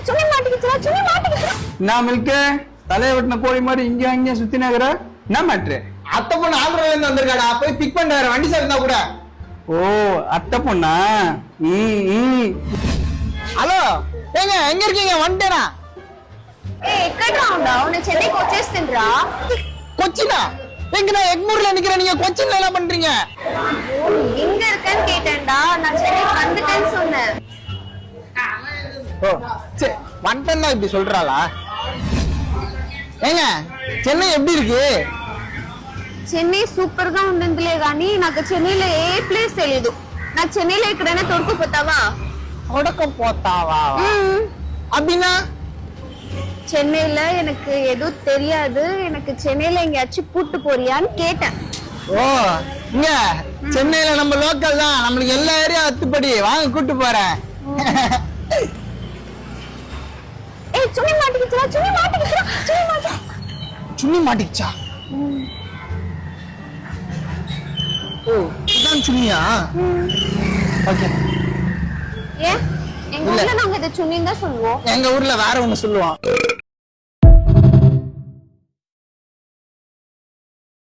சுனி மாட்டிக்கிச்சு. நான் மில்கே தலையை வெட்டின கோழி மாதிரி இங்க அங்கேயே சுத்தினாகிற என்ன மேட்ரு? அத்தை பொண்ணு ஆந்திரால இருந்து வந்திருக்காடா, போய் பிக் பண்ணிட்டு வண்டி சார் இருந்தா கூட. ஓ அத்தை பொண்ணா? ஹலோ ஏங்க எங்க இருக்கீங்க? வந்துட்டேனா? ఎక్కడ్రా உன்னை சென்னைக்கு వచ్చేస్తుండ్రా. கொச்சினா? எங்க நான் எக்மூர்ல நிக்கிறேன், நீங்க கொச்சின்ல என்ன பண்றீங்க? எங்க இருக்கேன்னு கேட்டேன்டா, நான் சென்னைக்கு வந்துட்டேன்னு சொன்னேன். ஓ சரி வந்துட்டேன்னா இப்படி சொல்றாளா? ஏங்க சென்னை எப்படி இருக்கு? చెన్నై సూపర్ గా ఉంటుందిలే గానీ నాకు చెన్నైలో ఏ ప్లేస్ తెలీదు. నాకు చెన్నైలో ఎక్కడైనా దొరికిపోతావా? போத்தாவா அப்படின்னா? சென்னையில எனக்கு எதுவும் தெரியாது, எனக்கு சென்னையில எங்கேயாச்சும் கூட்டு போறியான்னு கேட்டேன். ஓ இங்க சென்னையில நம்ம லோக்கல் தான், நம்மளுக்கு எல்லா ஏரியா அத்துப்படி, வாங்க கூட்டு போறேன். ஏய் சுனி மாட்டிக்கிச்சா. சுண்ணி மாட்டிக்கிச்சா? ஓ இதான் சுண்ணியா? ஓகே. ஏன் எங்க ஊர்ல நாங்க இதை சுனின்னு தான் சொல்லுவோம். எங்க ஊர்ல வேற ஒண்ணு சொல்லுவோம்.